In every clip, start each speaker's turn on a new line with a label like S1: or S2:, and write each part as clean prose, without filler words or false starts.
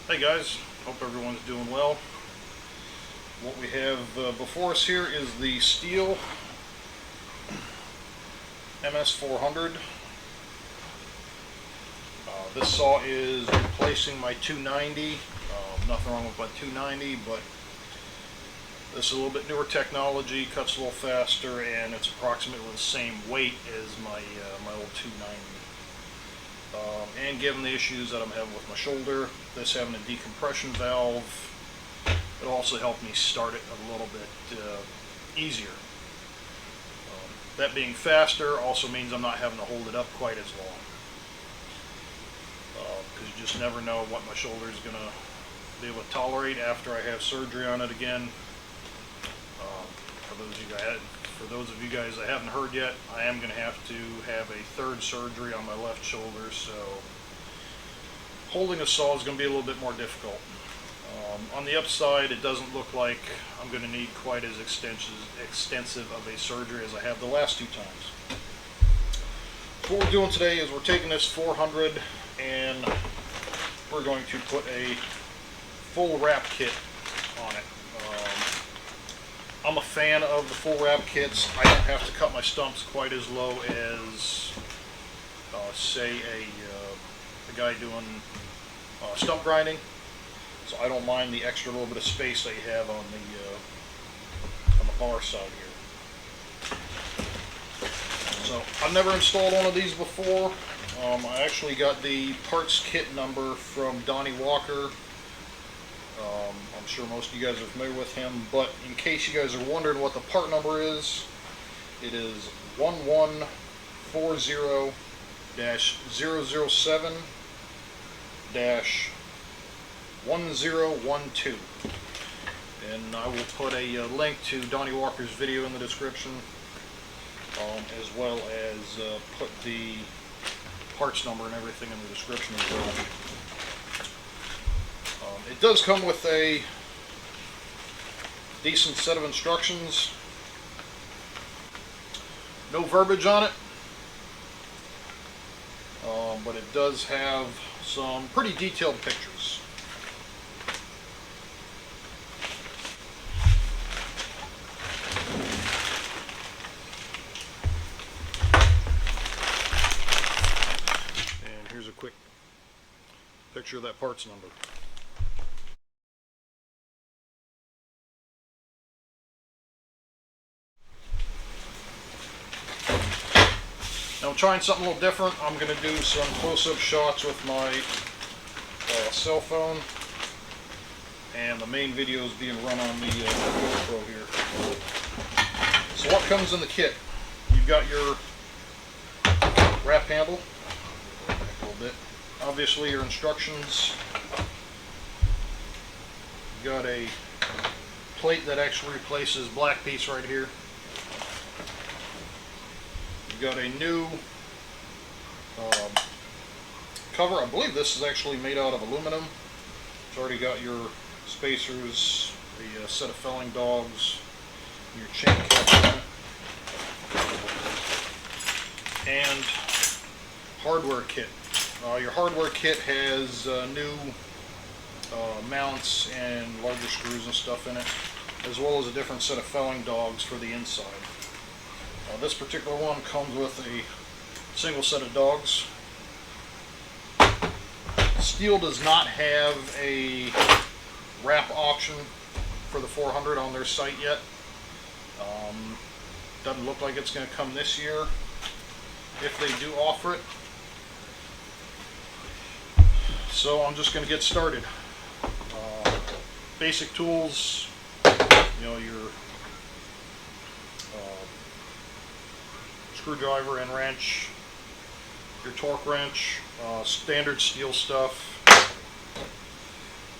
S1: Hey guys, hope everyone's doing well. What we have before us here is the Stihl MS400. This saw is replacing my 290. Nothing wrong with my 290, but this is a little bit newer technology, cuts a little faster, and it's approximately the same weight as my old 290. And given the issues that I'm having with my shoulder, this having a decompression valve, it'll also help me start it a little bit easier. That being faster also means I'm not having to hold it up quite as long, because you just never know what my shoulder is going to be able to tolerate after I have surgery on it again. For those of you guys that haven't heard yet, I am going to have a third surgery on my left shoulder, so holding a saw is going to be a little bit more difficult. On the upside, it doesn't look like I'm going to need quite as extensive of a surgery as I have the last two times. What we're doing today is we're taking this 400 and we're going to put a full wrap kit on it. I'm a fan of the full wrap kits. I don't have to cut my stumps quite as low as, say, a guy doing stump grinding. So I don't mind the extra little bit of space that you have on the bar side here. So I've never installed one of these before. I actually got the parts kit number from Donnie Walker. I'm sure most of you guys are familiar with him, but in case you guys are wondering what the part number is, it is 1140-007-1012. And I will put a link to Donnie Walker's video in the description, as well as put the parts number and everything in the description as well. It does come with a decent set of instructions. No verbiage on it, but it does have some pretty detailed pictures. And here's a quick picture of that parts number. Now I'm trying something a little different. I'm going to do some close-up shots with my cell phone, and the main video is being run on the GoPro here. So what comes in the kit? You've got your wrap handle, a little bit. Obviously your instructions. You've got a plate that actually replaces black piece right here. You've got a new cover. I believe this is actually made out of aluminum. It's already got your spacers, the set of felling dogs, your chain catch on it, and hardware kit. Your hardware kit has new mounts and larger screws and stuff in it, as well as a different set of felling dogs for the inside. This particular one comes with a single set of dogs. Stihl does not have a wrap option for the 400 on their site yet. Doesn't look like it's going to come this year, if they do offer it. So I'm just going to get started. Basic tools, your screwdriver and wrench, your torque wrench, standard Stihl stuff.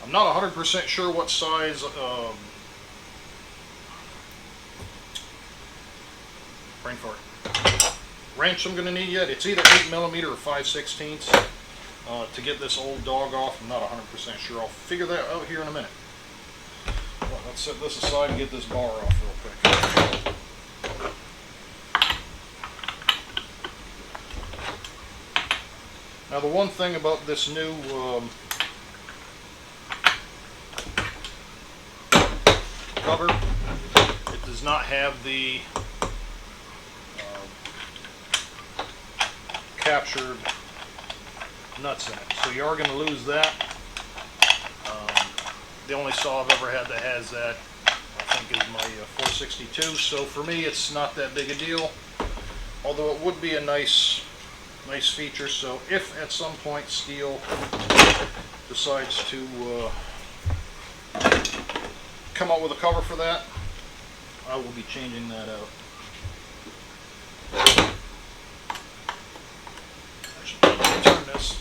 S1: I'm not 100% sure what size wrench I'm going to need yet. It's either 8mm or 5/16 to get this old dog off. I'm not 100% sure. I'll figure that out here in a minute. Well, let's set this aside and get this bar off real quick. Now the one thing about this new cover. It does not have the captured nuts in it, so you are going to lose that. The only saw I've ever had that has that, I think, is my 462. So for me, it's not that big a deal. Although it would be a nice feature. So if at some point Stihl decides to come up with a cover for that, I will be changing that out. I should probably turn this.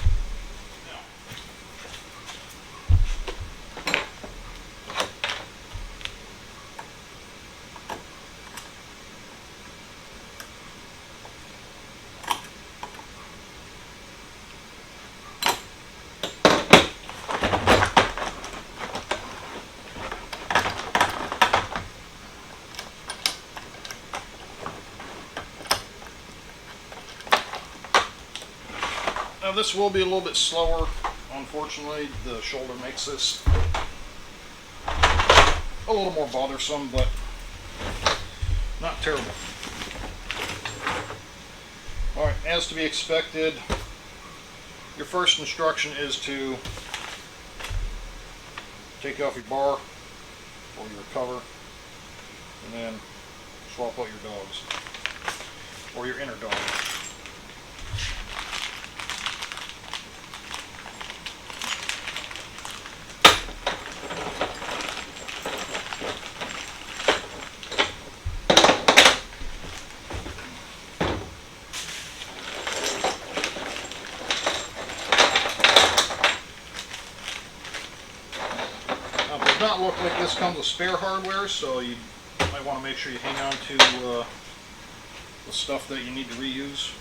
S1: Now this will be a little bit slower. Unfortunately, the shoulder makes this a little more bothersome, but not terrible. Alright, as to be expected, your first instruction is to take off your bar or your cover and then swap out your dogs or your inner dog. Does not look like this comes with spare hardware, so you might want to make sure you hang on to the stuff that you need to reuse.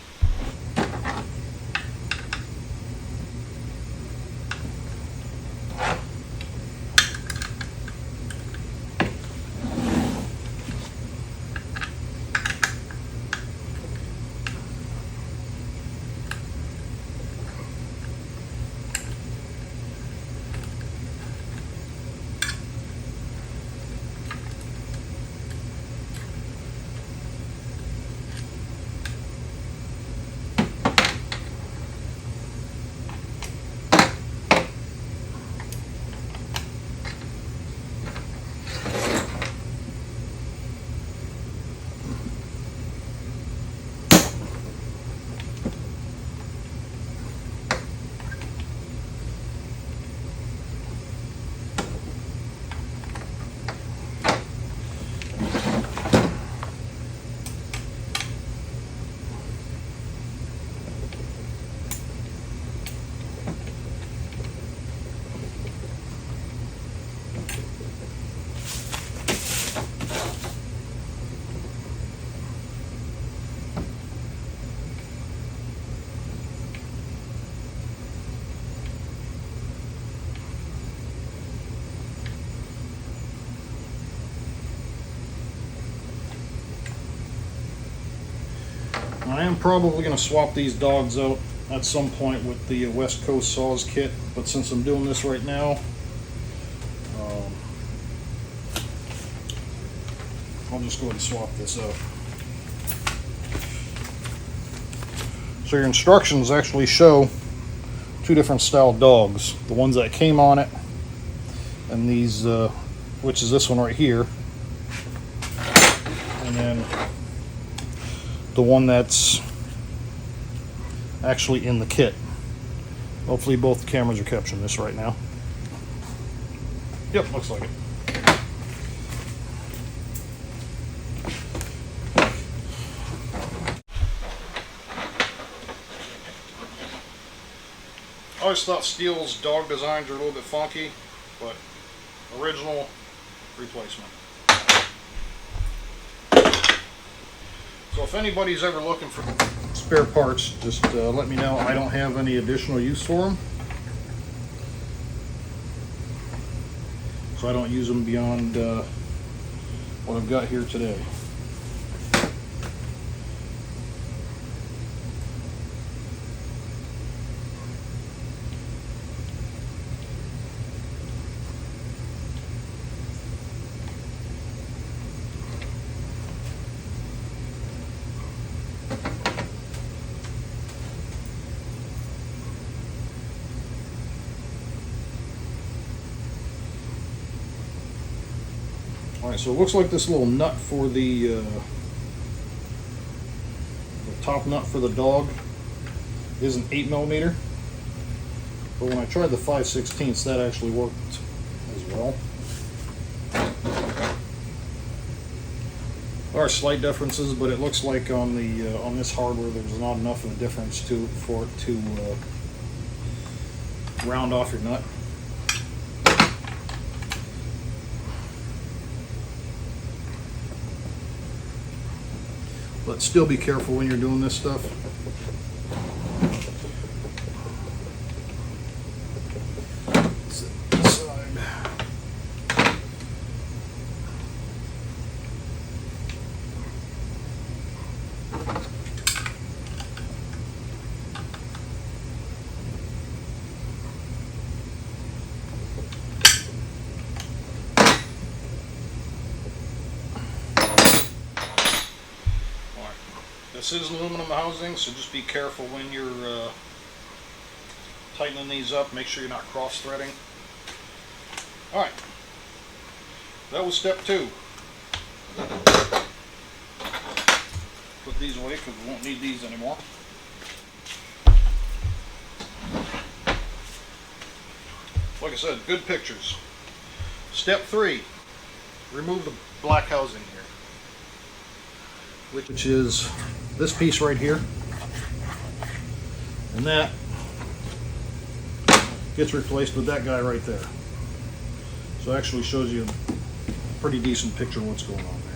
S1: I am probably going to swap these dogs out at some point with the West Coast Saws kit, but since I'm doing this right now, I'll just go ahead and swap this out. So your instructions actually show two different style dogs. The ones that came on it, and these, which is this one right here, and then the one that's actually in the kit. Hopefully both cameras are capturing this right now. Yep, looks like it. I always thought Stihl's dog designs are a little bit funky, but original, replacement. So if anybody's ever looking for spare parts, just let me know. I don't have any additional use for them, so I don't use them beyond what I've got here today. Alright, so it looks like this little nut for the top nut for the dog is an 8mm. But when I tried the 5/16, that actually worked as well. There are slight differences, but it looks like on the on this hardware there's not enough of a difference for it to round off your nut. But still be careful when you're doing this stuff. Set it aside. This is aluminum housing, so just be careful when you're tightening these up. Make sure you're not cross-threading. Alright, that was step 2. Put these away because we won't need these anymore. Like I said, good pictures. Step 3, remove the black housing here, which is this piece right here, and that gets replaced with that guy right there. So it actually shows you a pretty decent picture of what's going on there.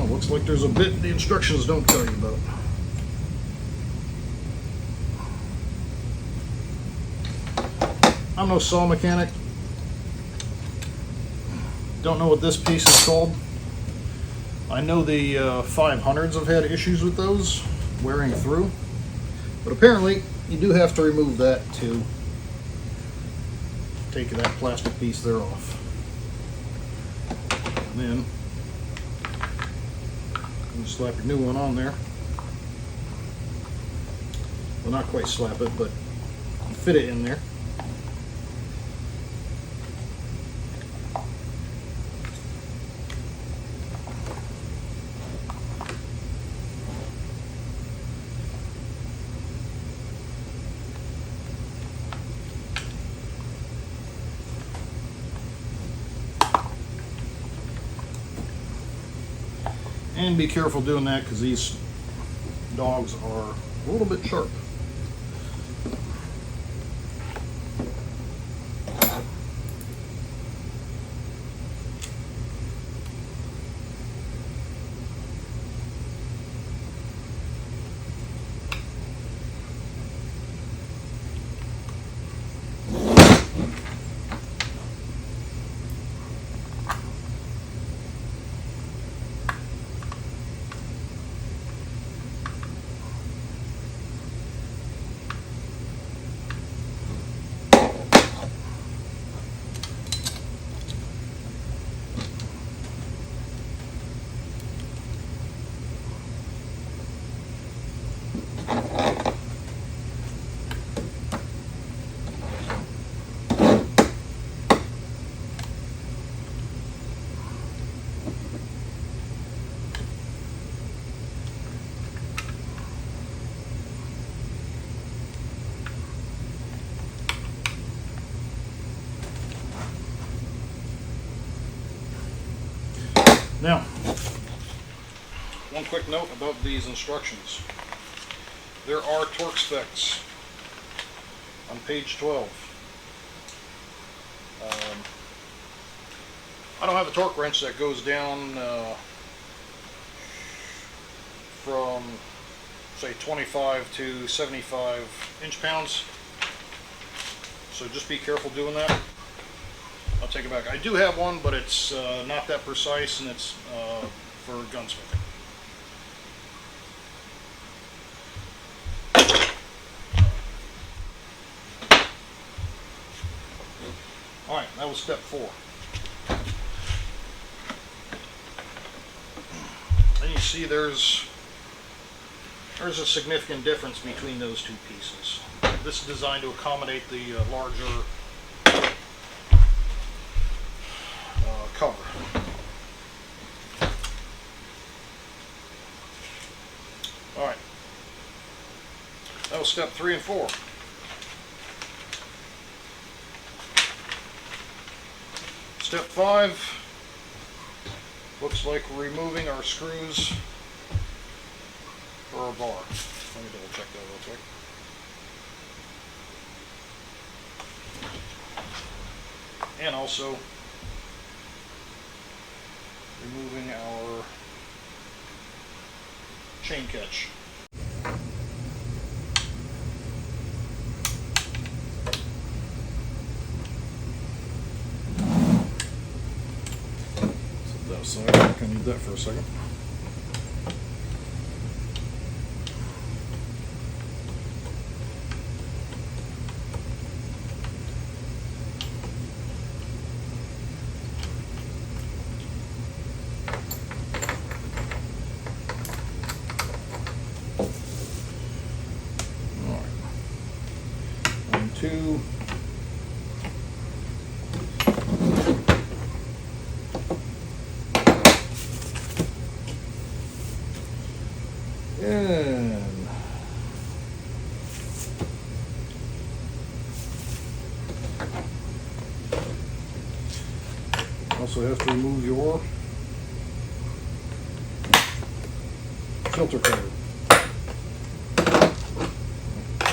S1: Looks like there's a bit the instructions don't tell you about. I'm no saw mechanic. Don't know what this piece is called. I know the 500s have had issues with those wearing through, but apparently you do have to remove that to take that plastic piece there off. And then you slap your new one on there. Well, not quite slap it, but fit it in there. And be careful doing that because these dogs are a little bit sharp. quick note about these instructions. There are torque specs on page 12. I don't have a torque wrench that goes down from, say, 25 to 75 inch-pounds. So just be careful doing that. I'll take it back. I do have one, but it's not that precise, and it's for gunsmithing. Alright, that was step 4. And you see there's a significant difference between those two pieces. This is designed to accommodate the larger cover. Alright, that was step 3 and 4. Step 5 looks like we're removing our screws for our bar. Let me double check that real quick. And also removing our chain catch. Set that aside. I'm gonna need that for a second. Two. And also have to remove your filter cover.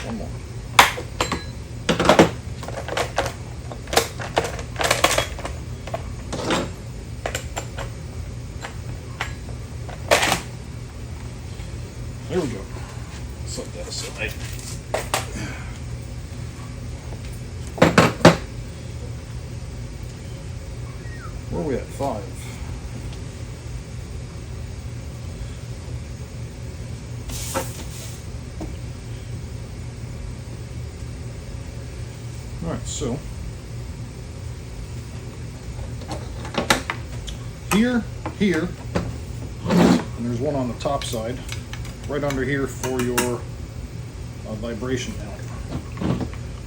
S1: One more. There we go. Set that aside. Where are we at? 5. Alright, so here, and there's one on the top side. Right under here for your vibration mount.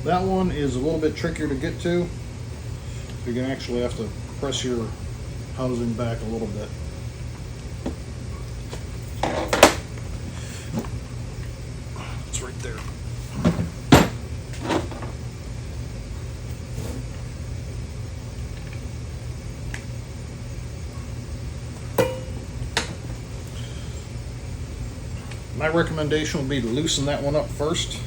S1: That one is a little bit trickier to get to. You're going to actually have to press your housing back a little bit. It's right there. My recommendation would be to loosen that one up first.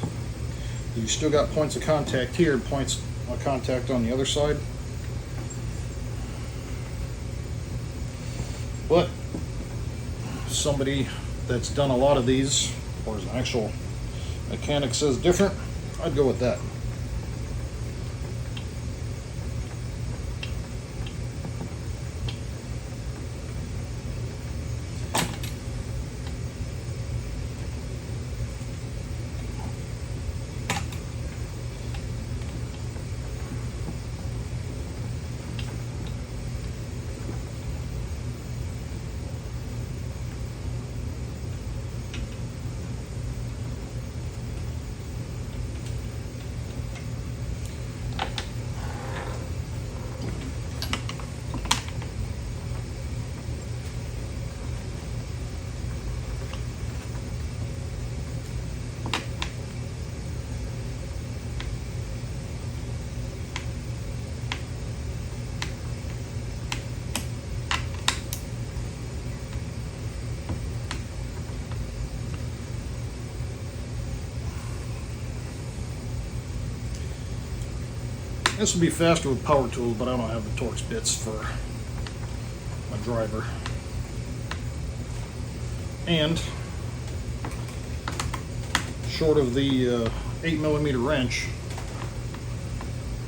S1: You still got points of contact here and points of contact on the other side. But somebody that's done a lot of these, or as an actual mechanic says different, I'd go with that. This would be faster with power tools, but I don't have the Torx bits for my driver. And short of the 8mm wrench,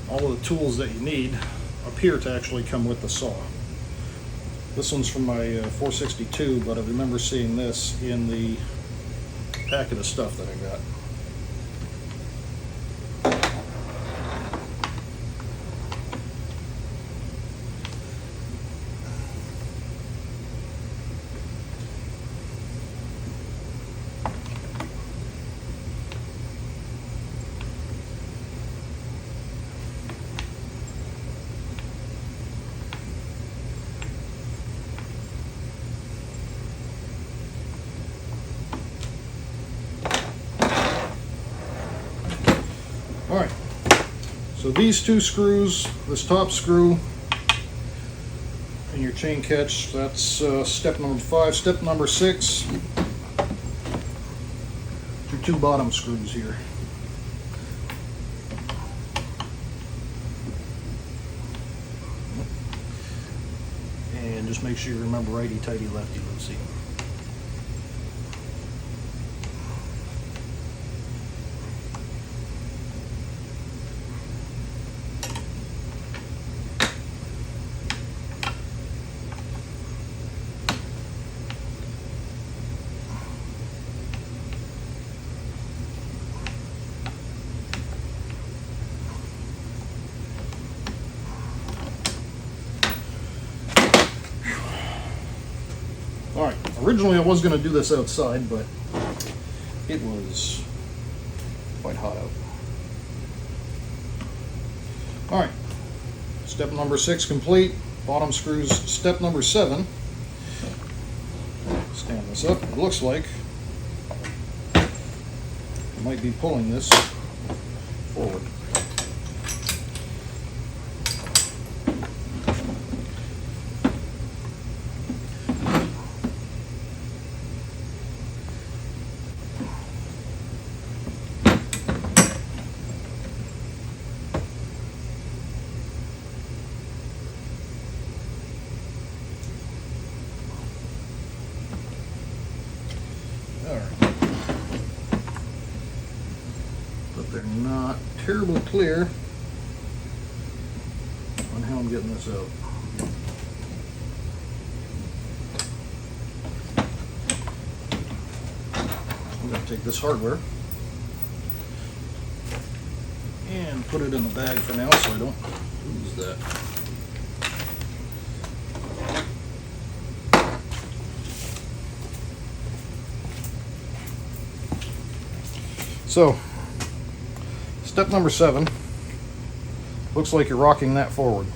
S1: all of the tools that you need appear to actually come with the saw. This one's from my 462, but I remember seeing this in the packet of stuff that I got. Alright, so these two screws, this top screw, and your chain catch, that's step number 5. Step number 6, your two bottom screws here. And just make sure you remember righty-tighty, lefty-loosey. Alright, originally I was going to do this outside, but it was quite hot out. Alright, step number 6 complete. Bottom screws, step number 7. Stand this up. It looks like I might be pulling this forward. But they're not terribly clear on how I'm getting this out. I'm going to take this hardware and put it in the bag for now so I don't lose that. So, step number 7, looks like you're rocking that forward.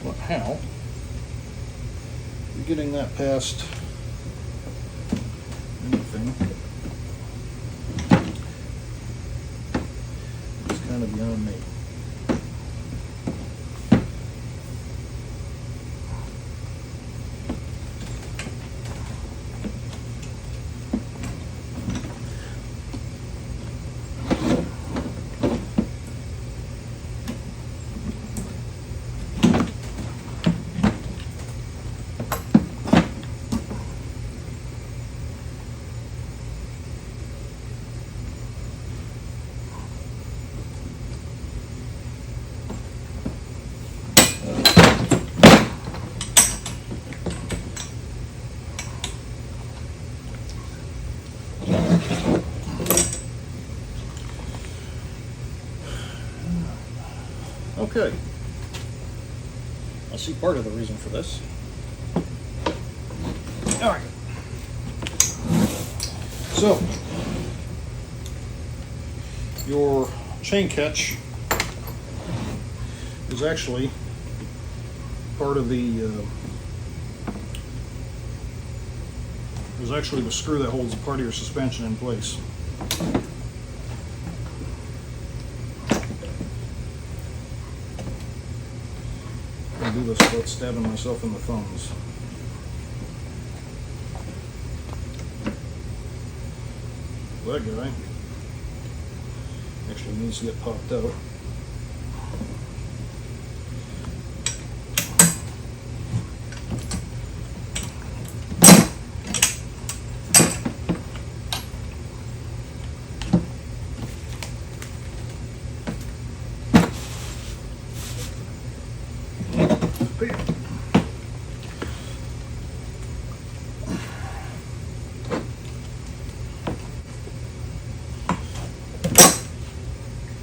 S1: But how? You're getting that past anything. It's kind of beyond me. Okay, I see part of the reason for this. All right, so your chain catch is actually part of the is actually the screw that holds part of your suspension in place. do this without stabbing myself in the thumbs. That guy actually needs to get popped out.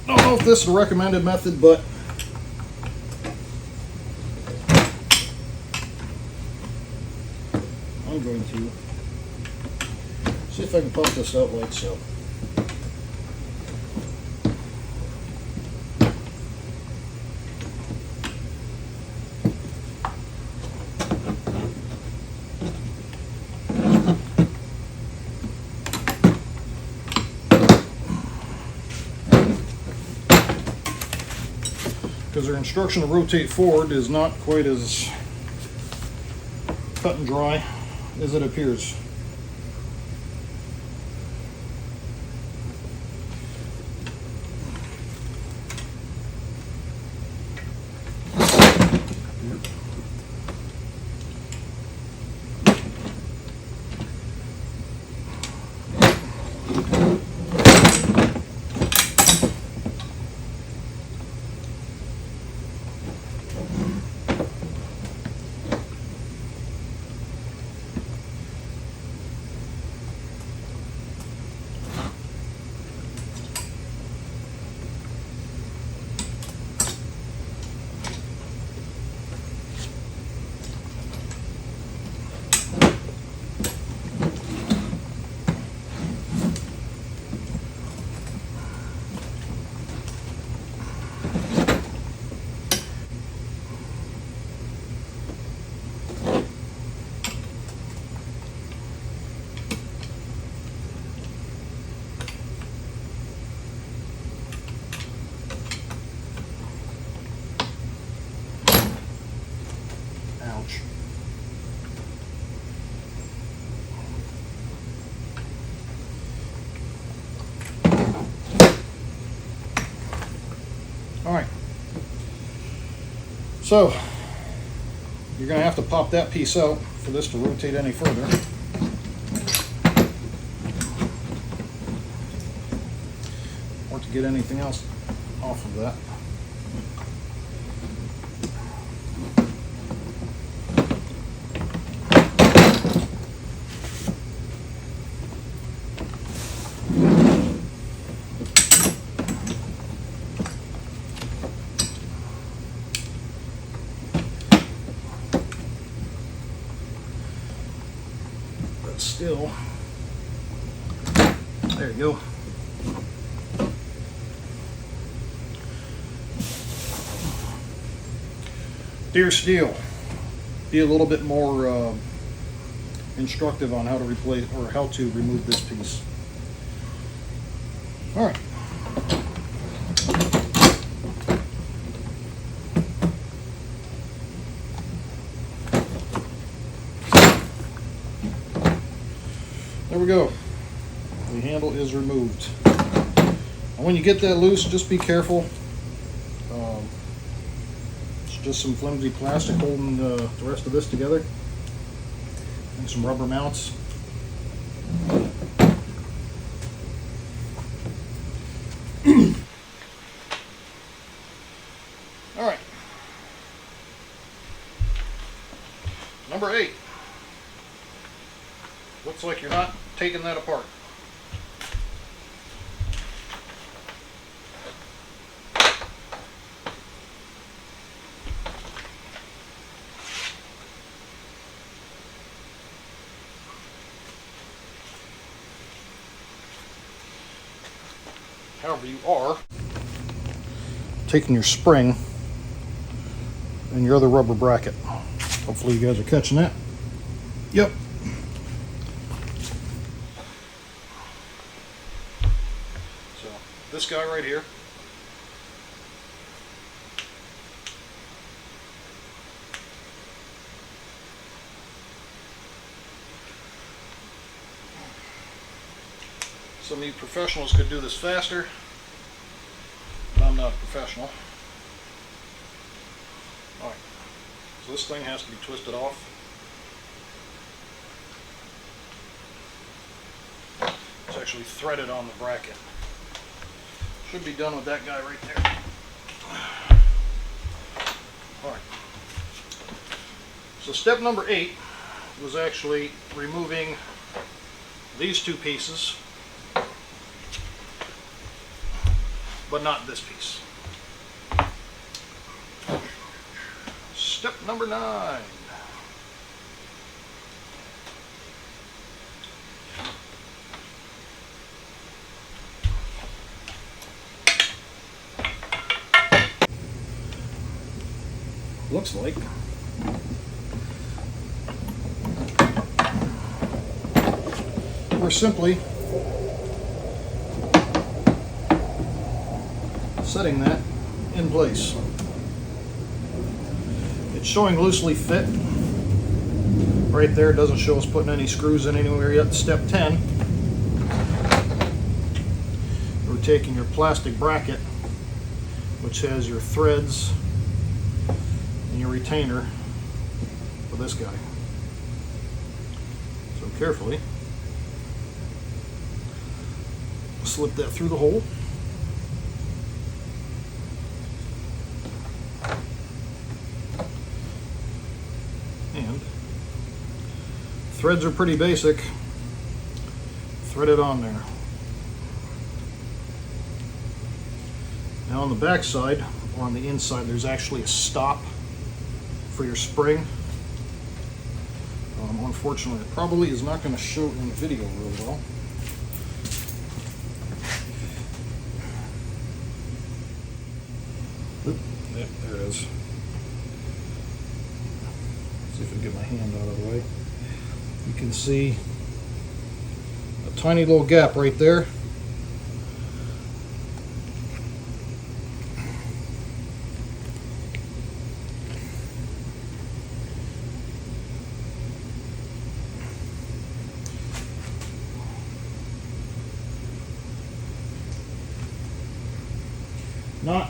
S1: I don't know if this is a recommended method, but I'm going to see if I can pump this out like so. Because their instruction to rotate forward is not quite as cut and dry as it appears. Ouch. Alright. So, you're going to have to pop that piece out for this to rotate any further. Or to get anything else off of that. Still, there you go. Dear Stihl, be a little bit more instructive on how to replace or how to remove this piece. All right. There we go. The handle is removed. And when you get that loose, just be careful. It's just some flimsy plastic holding the rest of this together. And some rubber mounts. All right. Number 8. Looks like you're not taking that apart. However, you are taking your spring and your other rubber bracket. Hopefully you guys are catching that. Yep. So this guy right here Some of you professionals could do this faster, but I'm not a professional. Alright, so this thing has to be twisted off. It's actually threaded on the bracket. Should be done with that guy right there. Alright. So step number 8 was actually removing these two pieces, but not this piece. Step number 9. Looks like we're simply setting that in place. It's showing loosely fit right there. It doesn't show us putting any screws in anywhere yet. Step 10, we're taking your plastic bracket, which has your threads and your retainer for this guy. So carefully slip that through the hole. And threads are pretty basic. Thread it on there. Now on the back side, or on the inside, there's actually a stop for your spring. Unfortunately, it probably is not going to show in video real well. Oop, yep, there it is. See if I can get my hand out of the way. You can see a tiny little gap right there. Not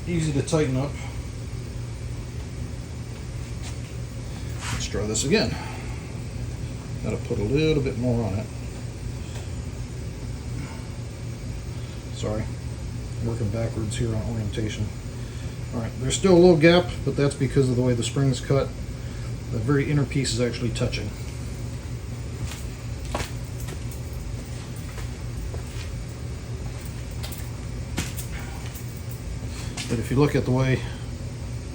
S1: easy to tighten up. Let's try this again. Gotta put a little bit more on it. Sorry, working backwards here on orientation. Alright, there's still a little gap, but that's because of the way the spring is cut. The very inner piece is actually touching. But if you look at the way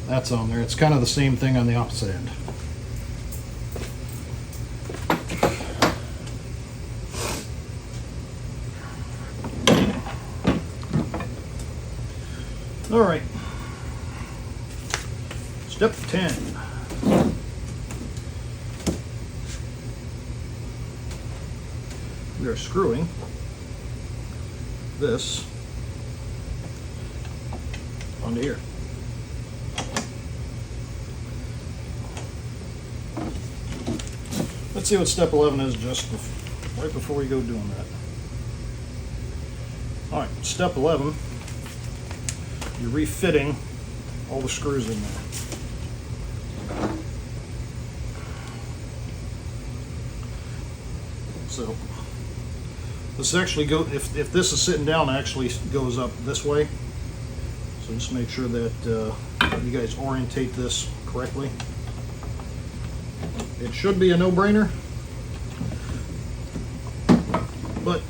S1: that's on there, it's kind of the same thing on the opposite end. All right. Step 10. We are screwing this onto here. Let's see what step 11 is right before we go doing that. All right, step 11, you're refitting all the screws in there. So this actually if this is sitting down, it actually goes up this way. So just make sure that you guys orientate this correctly. It should be a no-brainer, but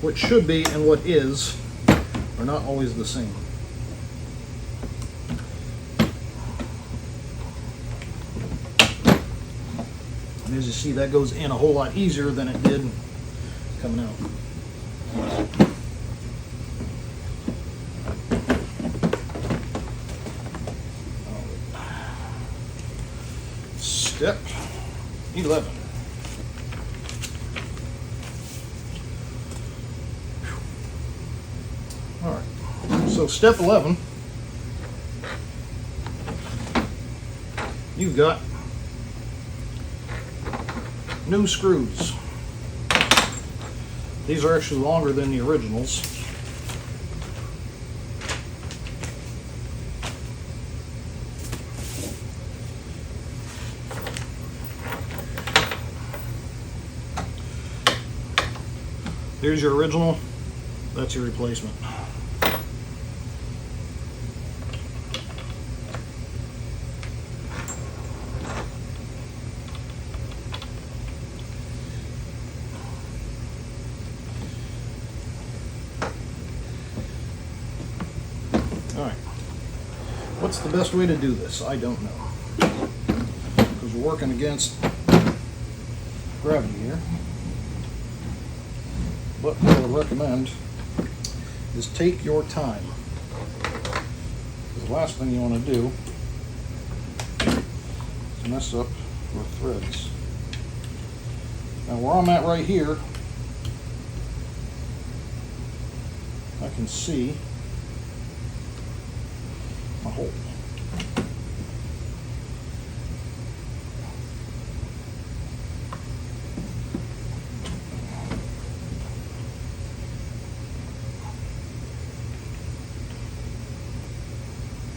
S1: what should be and what is are not always the same. And as you see, that goes in a whole lot easier than it did coming out. Step 11. All right, so step 11, you've got new screws. These are actually longer than the originals. Here's your original, that's your replacement. Alright, what's the best way to do this? I don't know. Because we're working against gravity here. But what I would recommend is take your time. The last thing you want to do is mess up your threads. Now where I'm at right here, I can see my hole.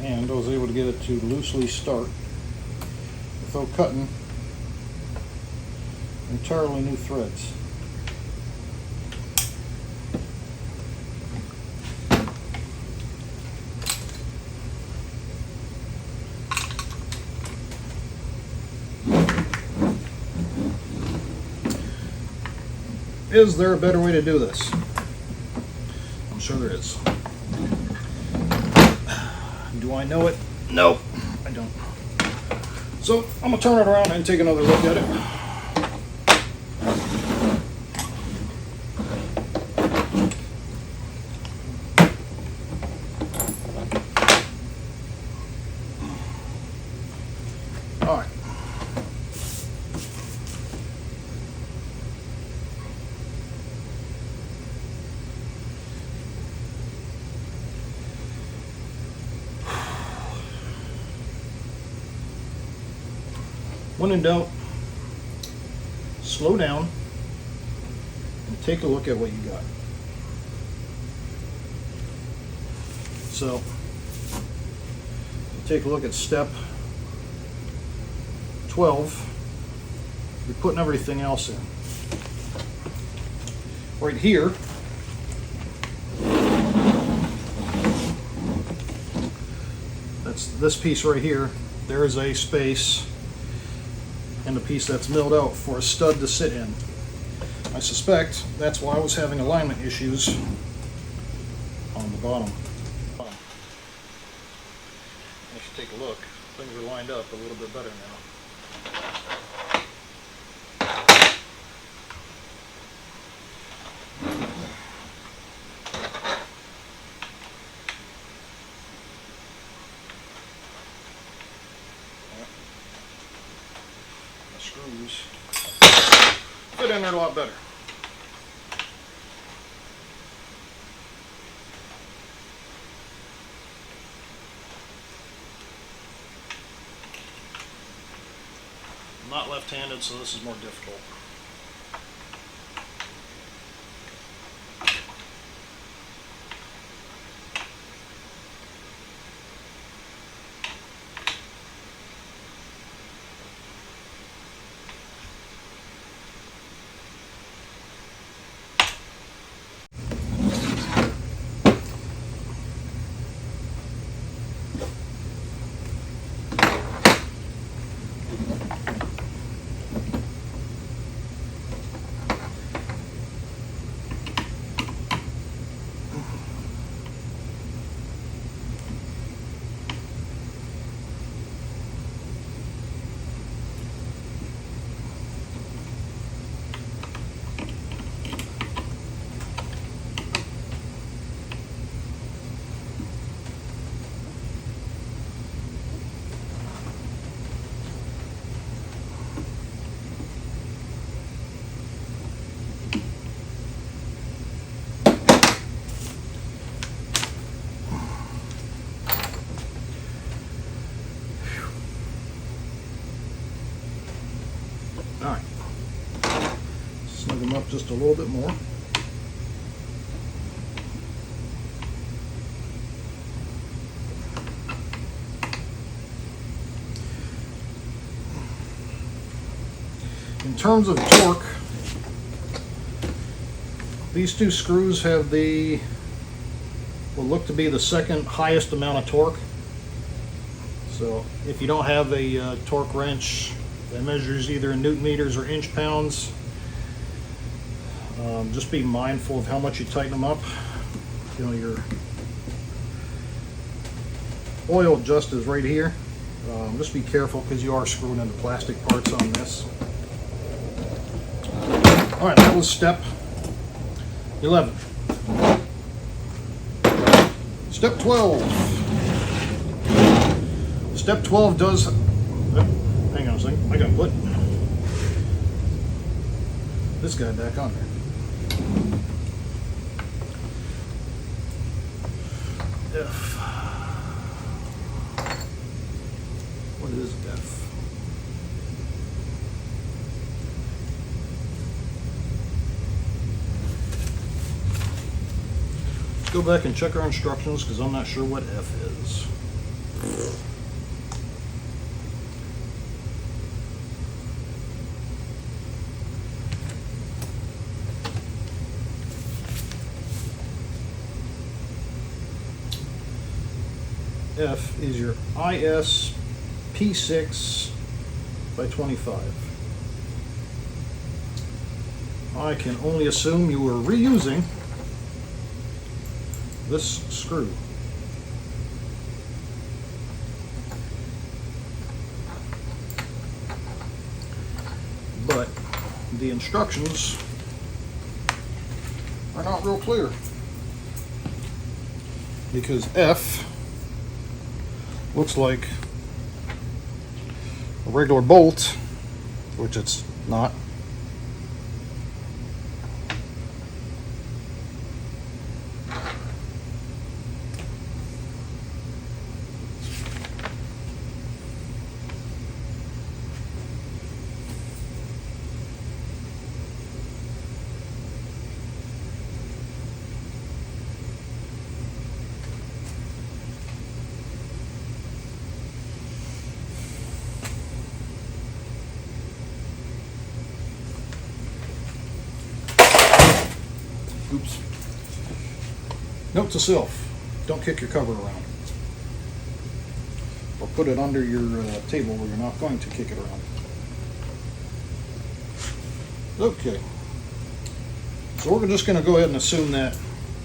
S1: And I was able to get it to loosely start without cutting entirely new threads. Is there a better way to do this? I'm sure there is. Do I know it? No, I don't. So I'm gonna turn it around and take another look at it. All right. When in doubt, slow down and take a look at what you got. So, take a look at step 12. You're putting everything else in. Right here, that's this piece right here. There is a space and the piece that's milled out for a stud to sit in. I suspect that's why I was having alignment issues on the bottom. If you take a look, things are lined up a little bit better now. Screws fit in there a lot better. I'm not left-handed, so this is more difficult. Alright, snug them up just a little bit more. In terms of torque, these two screws have will look to be the second highest amount of torque. So if you don't have a torque wrench that measures either in newton meters or inch pounds, just be mindful of how much you tighten them up. You know, your oil just is right here. Just be careful because you are screwing into plastic parts on this. Alright, that was step 11. Step 12. Step 12 does... hang on a second, I gotta put this guy back on there. F. What is F? Let's go back and check our instructions because I'm not sure what F is. F is your IS P6 by 25. I can only assume you were reusing this screw. But the instructions are not real clear because F looks like a regular bolt, which it's not. Oops. Note to self, don't kick your cover around. Or put it under your table where you're not going to kick it around. Okay. So we're just going to go ahead and assume that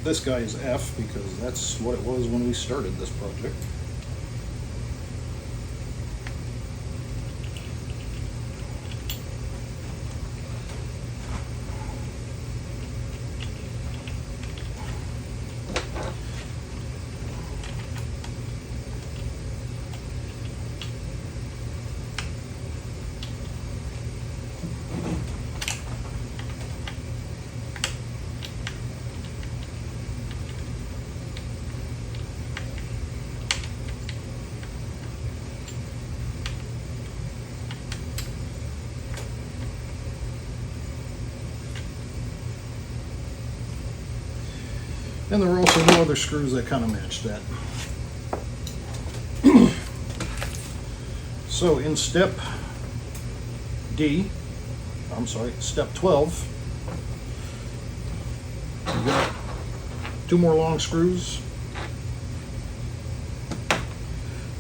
S1: this guy is F because that's what it was when we started this project. And there were also no other screws that kind of matched that. So in step step 12, you've got two more long screws.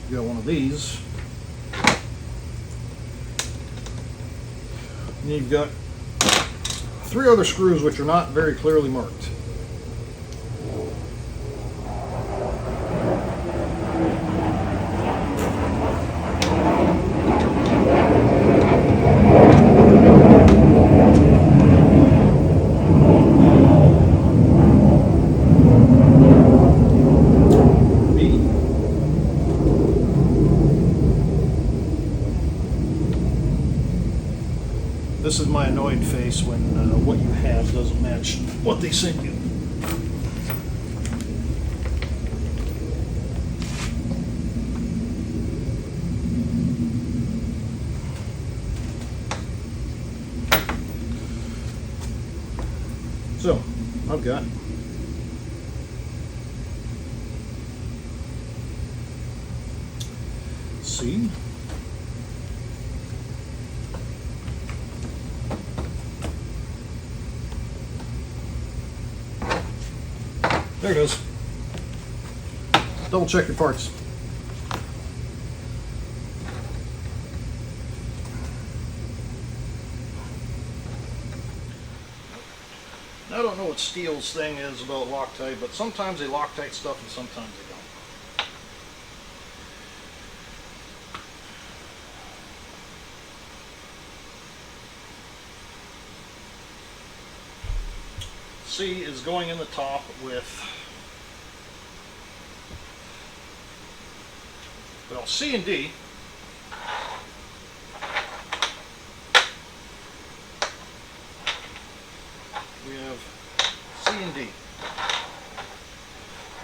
S1: You got one of these. And you've got three other screws which are not very clearly marked. This is my annoyed face when what you have doesn't match what they send you. So, I've got C, double check your parts. Now, I don't know what Stihl's thing is about Loctite, but sometimes they Loctite stuff and sometimes they don't. C is going in the top with, well, C and D. We have C and D.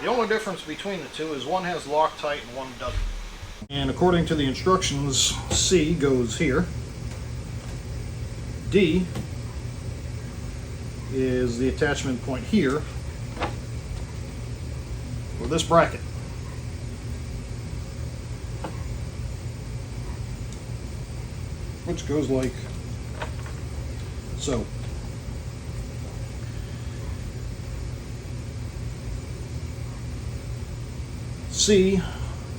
S1: The only difference between the two is one has Loctite and one doesn't. And according to the instructions, C goes here. D is the attachment point here for this bracket. Which goes like so. C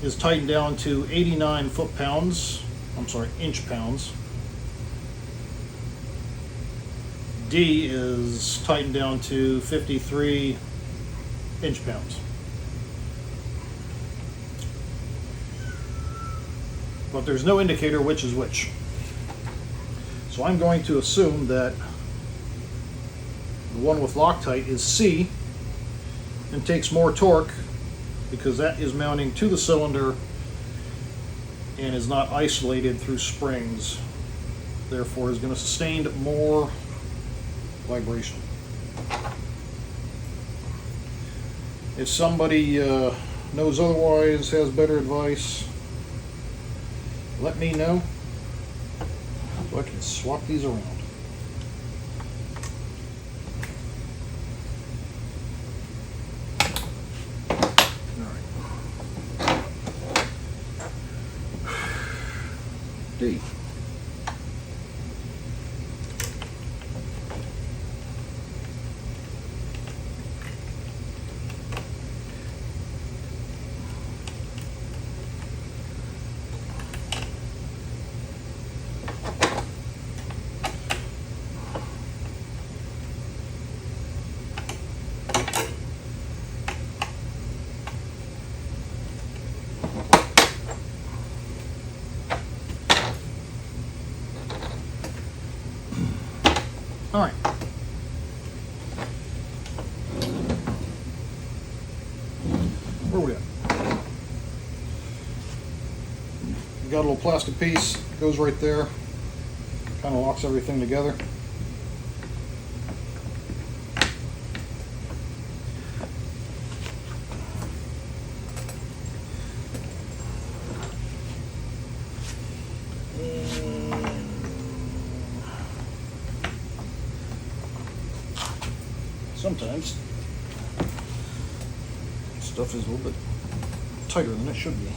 S1: is tightened down to 89 inch-pounds. D is tightened down to 53 inch-pounds. But there's no indicator which is which. So I'm going to assume that the one with Loctite is C and takes more torque because that is mounting to the cylinder and is not isolated through springs. Therefore is going to sustain more vibration. If somebody knows otherwise, has better advice, let me know so I can swap these around. Alright. D. All right. Where are we at? We got a little plastic piece, goes right there, kind of locks everything together. Sometimes stuff is a little bit tighter than it should be.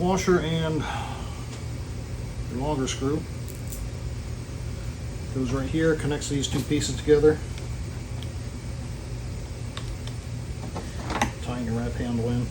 S1: washer and the longer screw. Goes right here, connects these two pieces together. Tying your wrap handle in.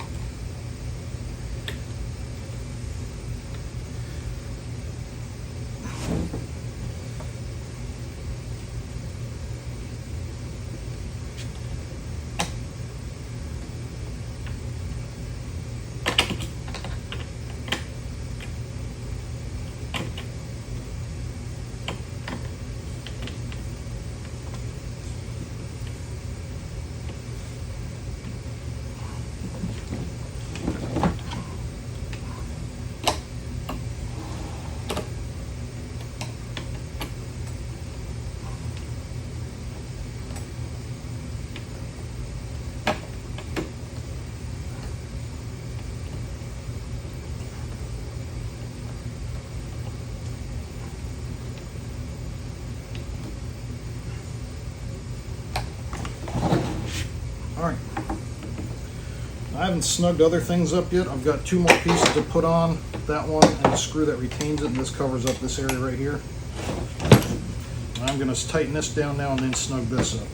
S1: Alright, I haven't snugged other things up yet. I've got two more pieces to put on, that one and the screw that retains it, and this covers up this area right here. I'm going to tighten this down now and then snug this up.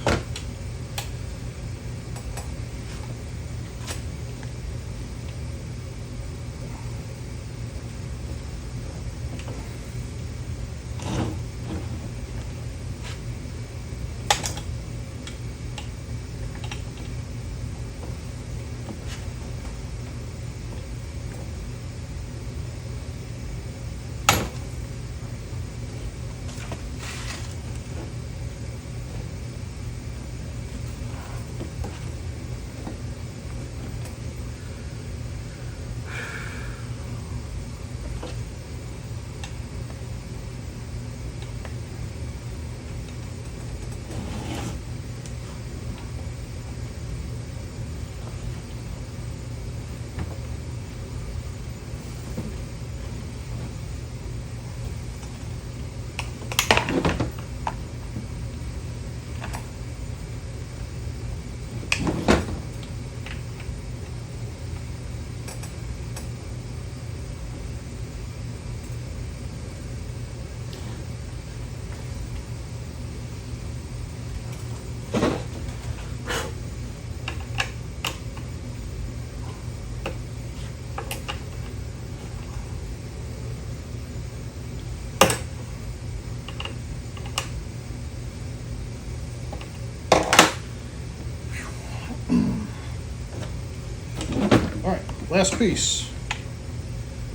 S1: Alright, last piece.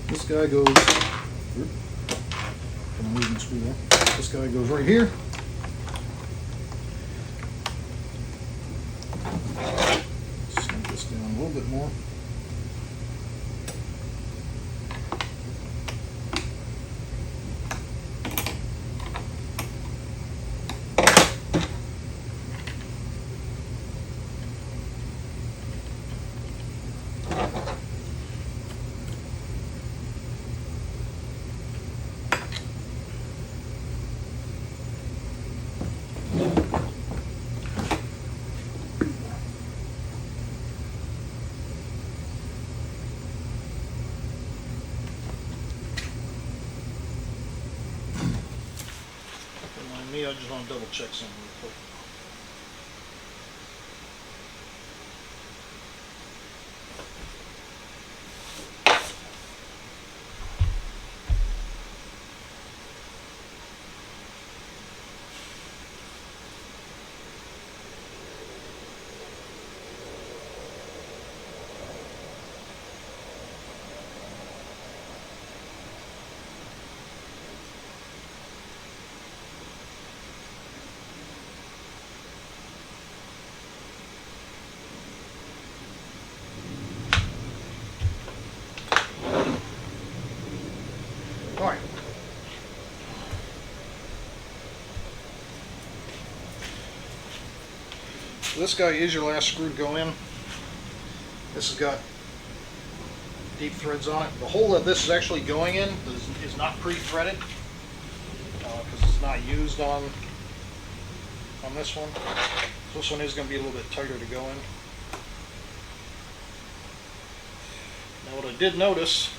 S1: This guy goes, this guy goes right here. Snug this down a little bit more. Me, I just want to double check something real quick. Alright. So this guy is your last screw to go in. This has got deep threads on it. The hole that this is actually going in is not pre-threaded because it's not used on this one. So this one is going to be a little bit tighter to go in. Now what I did notice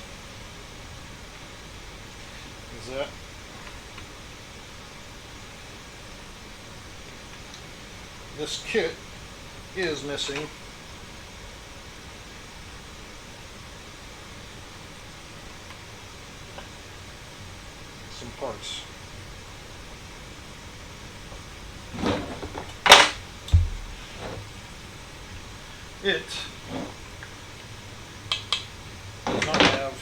S1: is that this kit is missing some parts. It does not have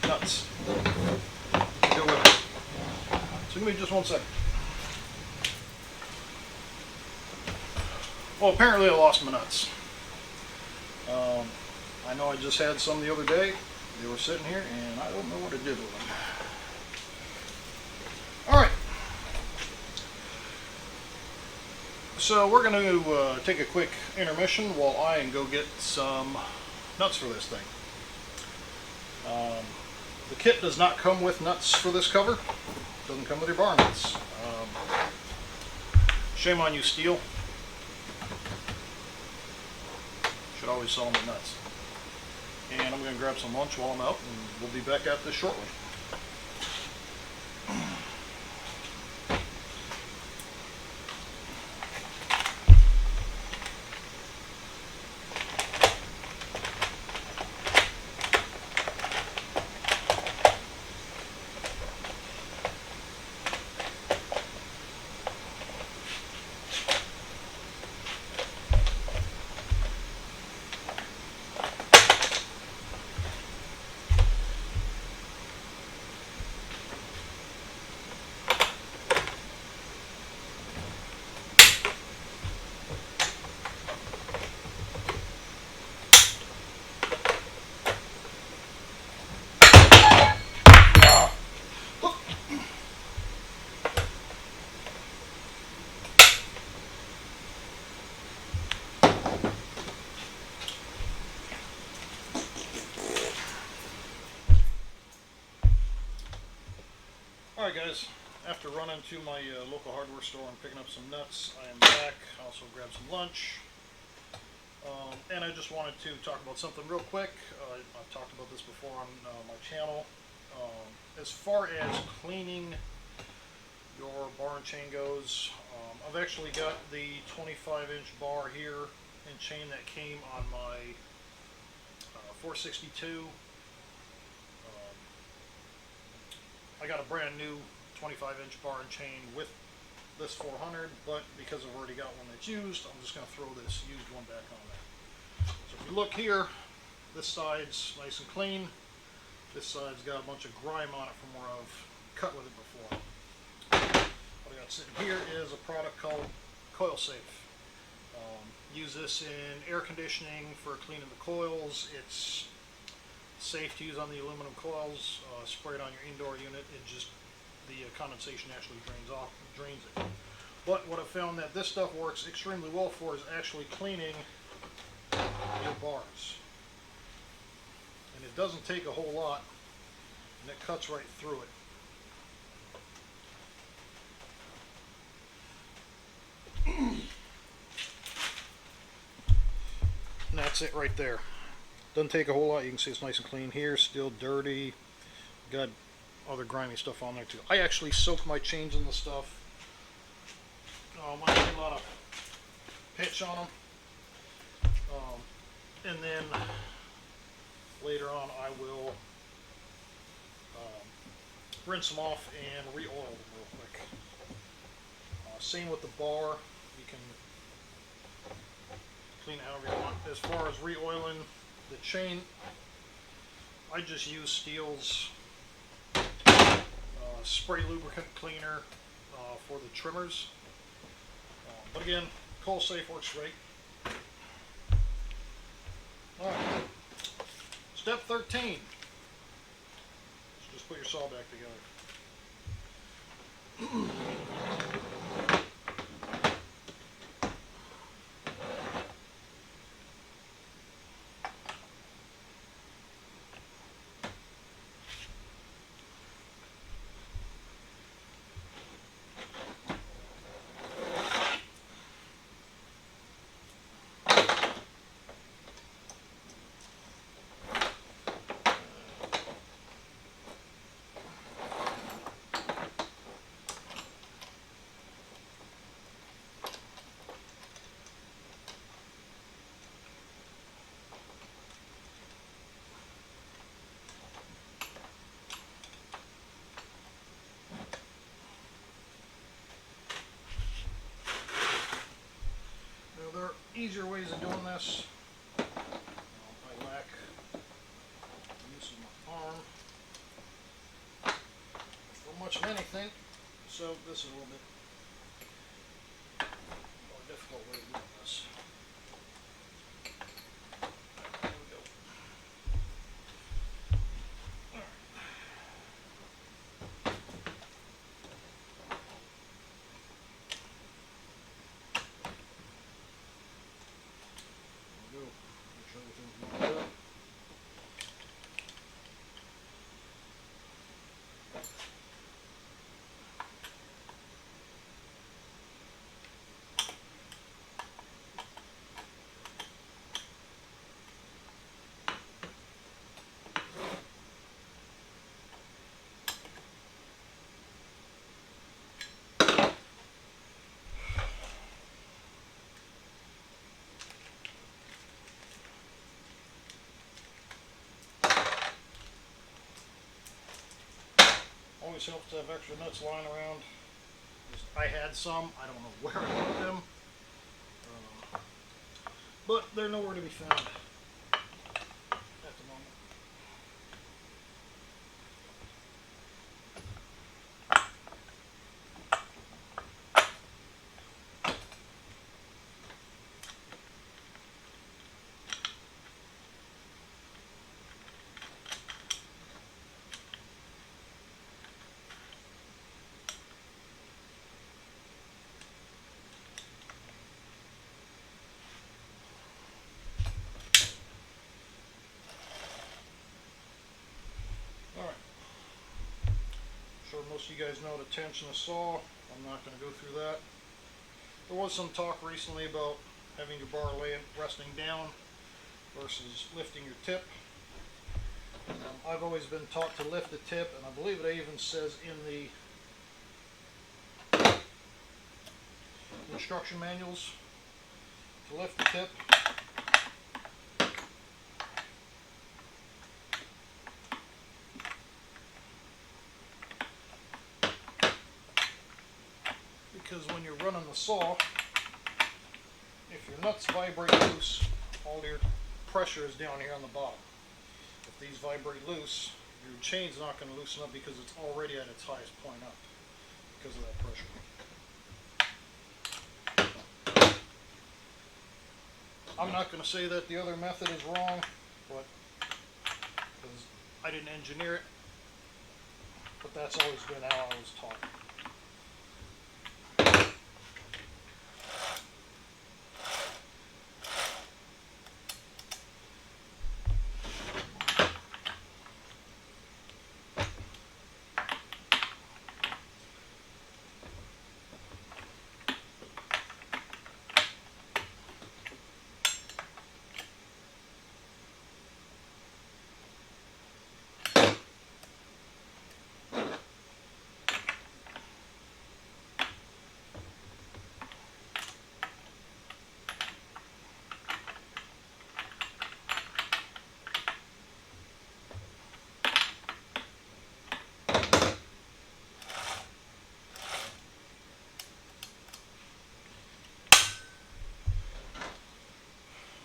S1: nuts to go with it. So give me just one second. Well, apparently I lost my nuts. I know I just had some the other day. They were sitting here and I don't know what I did with them. Alright. So we're going to take a quick intermission while I go get some nuts for this thing. The kit does not come with nuts for this cover. It doesn't come with your bar nuts. Shame on you, Stihl. Should always sell them the nuts. And I'm going to grab some lunch while I'm out, and we'll be back at this shortly. Alright guys, after running to my local hardware store and picking up some nuts, I am back. I also grabbed some lunch. And I just wanted to talk about something real quick. I've talked about this before on my channel. As far as cleaning your bar and chain goes, I've actually got the 25-inch bar here and chain that came on my 462. I got a brand new 25-inch bar and chain with this 400, but because I've already got one that's used, I'm just going to throw this used one back on there. So if you look here, this side's nice and clean. This side's got a bunch of grime on it from where I've cut with it before. What I got sitting here is a product called Coil Safe. Use this in air conditioning for cleaning the coils. It's safe to use on the aluminum coils. Spray it on your indoor unit. It just, the condensation actually drains it. But what I found that this stuff works extremely well for is actually cleaning your bars. And it doesn't take a whole lot, and it cuts right through it. And that's it right there. Doesn't take a whole lot. You can see it's nice and clean here. Still dirty. Got other grimy stuff on there too. I actually soak my chains in the stuff. I get a lot of pitch on them. And then later on I will rinse them off and re-oil them real quick. Same with the bar. You can clean it however you want. As far as re-oiling the chain, I just use Stihl's spray lubricant cleaner for the trimmers. But again, Coil Safe works great. Alright, step 13. Let's just put your saw back together. easier ways of doing this. I lack use of my arm for much of anything, so this is a little bit more difficult way of doing this. There we go. All right. There we go. Make sure everything's lined up. Always helps to have extra nuts lying around. I had some, I don't know where I put them, but they're nowhere to be found at the moment. I'm sure most of you guys know to tension a saw. I'm not going to go through that. There was some talk recently about having your bar resting down versus lifting your tip. I've always been taught to lift the tip, and I believe it even says in the instruction manuals to lift the tip. Because when you're running the saw, if your nuts vibrate loose, all your pressure is down here on the bottom. If these vibrate loose, your chain's not going to loosen up because it's already at its highest point up because of that pressure. I'm not going to say that the other method is wrong, but because I didn't engineer it, but that's always been how I was taught.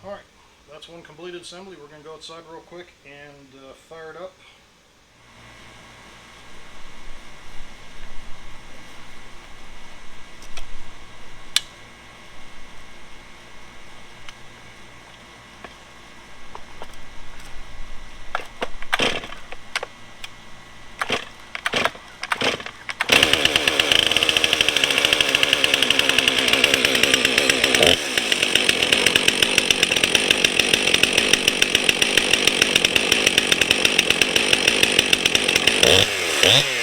S1: Alright, that's one completed assembly. We're going to go outside real quick and fire it up.
S2: Yeah.